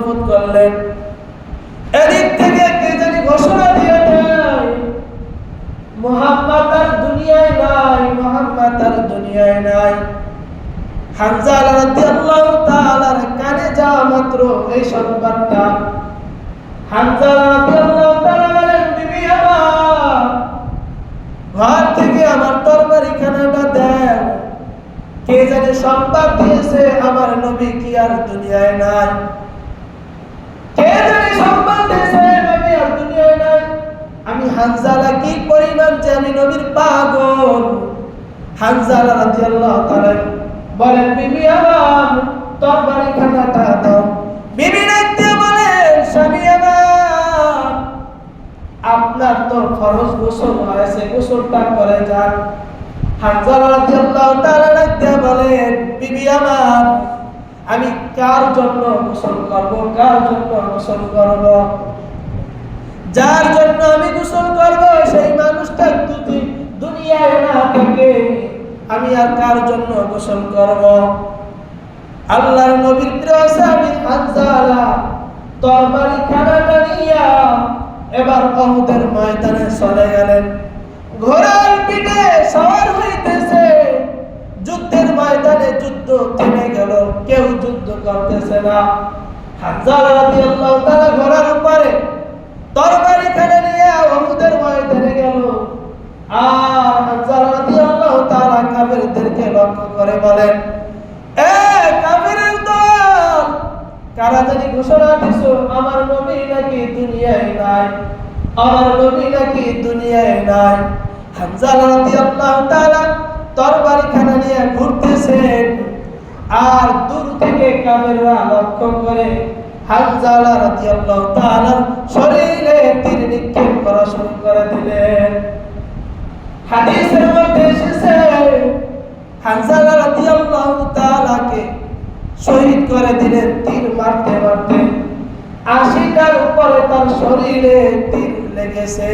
মজবুত করলেন। এদিক থেকে কে জানি ঘোষণা দিয়ে দেয়, মুহাম্মদ আর দুনিয়ায় নাই, মুহাম্মদ আর দুনিয়ায় নাই। হানজালা রাদিয়াল্লাহু তাআলার কানে যাওয়া মাত্র এই সংবাদটা, হানজালা রাদিয়াল্লাহু তাআলা বলেন, বিবি আমার, ঘর থেকে আমার তরবারিখানাটা দেন। কে জানি সংবাদ দিয়েছে আমার নবী কি আর দুনিয়ায় নাই। কে জানি সংবাদ দিয়েছে নবী আর দুনিয়ায় নাই। আমি হানজালা কি পরিমাণ যে আমি নবীর পাগল। হানজালা রাদিয়াল্লাহু তাআলা বলেন, বিবি আমার তরবারিখানাটা দাও। বিবি ডাকতে বলেন, স্বামী আমার, আপনার তো ফরজ গোসল হয়েছে, গোসলটা করে যান। হানজালা রাদিয়াল্লাহু তাআলা ডাকতে বলেন, বিবি আমার, আমি কার জন্য গোসল করব, কার জন্য গোসল করব? যার জন্য আমি গোসল করব সেই মানুষটা যদি দুনিয়ায় না থাকে, আমি আর কার জন্য গোসল করব? আল্লাহর নবীর প্রিয় সাহাবী হানজালা তরবারিখানাটা নিয়া এবার উহুদের ময়দানে চলে গেলেন। ঘোড়ার পিঠে সওয়ার হইতেছে, যুদ্ধের ময়দানে যুদ্ধ থেমে গেল, কেউ যুদ্ধ করতেছে না। হানজালা রাদিয়াল্লাহু তাআলা ঘোড়ার উপরে তরবারিখানা নিয়ে উহুদের ময়দানে গেল। আর হানজালা রাদিয়াল্লাহু তাআলা কাফেরদেরকে লক্ষ্য করে বলেন, এ কাফেরের দল, কারা জানি ঘোষণা দিছো আমার নবী নাকি দুনিয়ায় নাই, আমার নবী নাকি দুনিয়ায় নাই। হানজালা রাদিয়াল্লাহু তাআলা তরবারিখানা নিয়ে ঘুরতেছেন, আর দূর থেকে কাফেররা লক্ষ্য করে হানজালা রাদিয়াল্লাহু তাআলা শরীরে তীর নিক্ষেপ করা শুরু করে দিলেন। হাদিসের মধ্যে এসেছে হানজালা রাদিয়াল্লাহু তাআলাকে শহীদ করে দিলেন তীর মারতে মারতে। ৮০টার উপরে তার শরীরে তীর লেগেছে।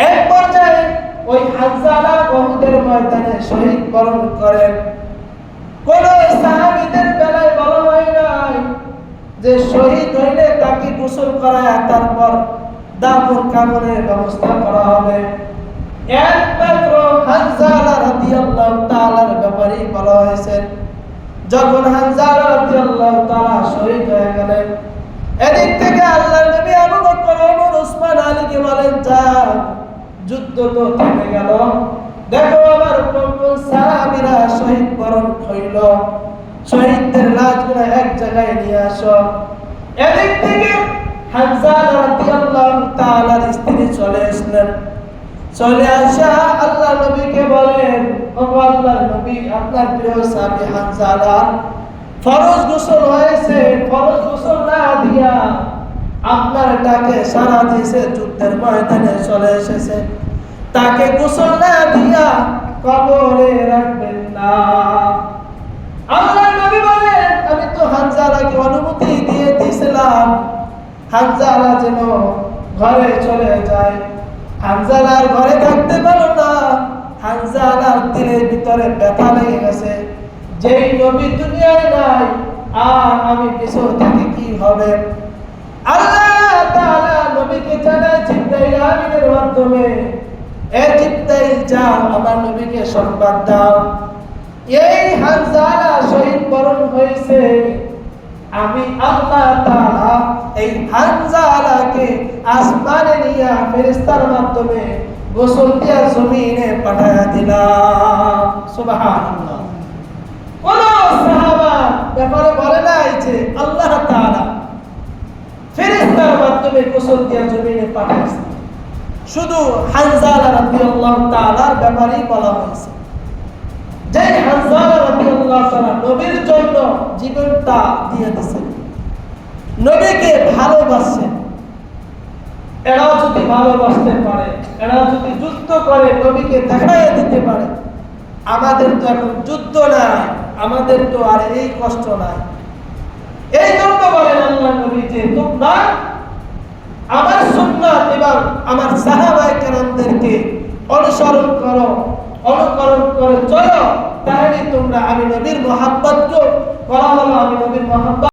এক পর্যায়ে ওই হানজালা উহুদের ময়দানে শহীদ বরণ করেন। কোন সাহাবীদের বেলায় বলা হয় নাই যে শহীদ হইলে তাকে গোসল করায় তারপর দাফন কাফনের ব্যবস্থা করা হবে। একমাত্র হানজালা রাদিয়াল্লাহু তাআলার ব্যাপারে বলা হয়েছে। যখন হানজালা রাদিয়াল্লাহু তাআলা শহীদ হয়ে গেলেন, এদিক থেকে আল্লাহর নবী আবু বকর, ওমর, ওসমান, আলীকে বলেন, যা, যুদ্ধ তো থেমে গেল, দেখো আমার কোন কোন সাহাবীরা শহীদ বরণ হইল, শহীদদের লাশগুলো এক জায়গায় নিয়ে আসো। এদিক থেকে হানজালা রাদিয়াল্লাহু তাআলার স্ত্রী চলে আসলেন। চলে আসা আল্লাহ নবীকে বলেন, ও আল্লাহর নবী, আপনার প্রিয় সাহাবী হানজালা ফরজ গোসল হয়েছে, ফরজ গোসল না দিয়া আপনার ডাকে সাড়া দিয়েছে, যুদ্ধের ময়দানে চলে এসেছে, তাকে গোসল না দিয়া কবরে রাখবেন না। আল্লাহর নবী বলেন, আমি তো হানজালাকে অনুমতি দিয়ে দিয়েছিলাম হানজালা যেন ঘরে চলে যায়। হানজালার ঘরে থাকতে পারো না। হানজালার দিলের ভিতরে ব্যথা লেগে গেছে, যেই নবী দুনিয়ায় নাই আর আমি পিছন থেকে কি হবে। আল্লাহ তাআলা নবীকে জানায় জিবরাইল আমিনের মাধ্যমে, এ জিবরাইল যাও আমার নবীকে সংবাদ দাও, এই হানজালা শহীদ বরণ হয়েছে। আমি আল্লাহ তাআলা এই হানজালাকে আসমানে নিয়ে ফেরেশতার মাধ্যমে গোসল দিয়া জমিনে পাঠায়া দিলাম। সুবহানাল্লাহ। কোন সাহাবা ব্যাপারে বলে নাই যে আল্লাহ তাআলা ফেরেশতার মাধ্যমে গোসল দিয়া জমিনে পাঠাইছে, শুধু হানজালা রাদিয়াল্লাহু তাআলার ব্যাপারেই বলা হয়েছে। যে হানজালা রাদিয়াল্লাহু তাআলা নবীর জন্য জীবনটা দিয়ে দিয়েছেন, নবীকে ভালোবাসেন। এরা যদি ভালোবাসতে পারে, এরা যদি যুদ্ধ করে নবীকে দেখাইয়া দিতে পারে, আমাদের তো এখন যুদ্ধ নাই, আমাদের তো আর এই কষ্ট নাই। এই জন্য বলেন আল্লাহ নবী যে তোমরা আমার সুন্নাত এবং আমার সাহাবায়ে কেরামদেরকে অনুসরণ করো, অনুকরণ করে চলো, তাহলে তোমরা আমি নবীর মহব্বত করা হলো, আমি নবীর মহব্বত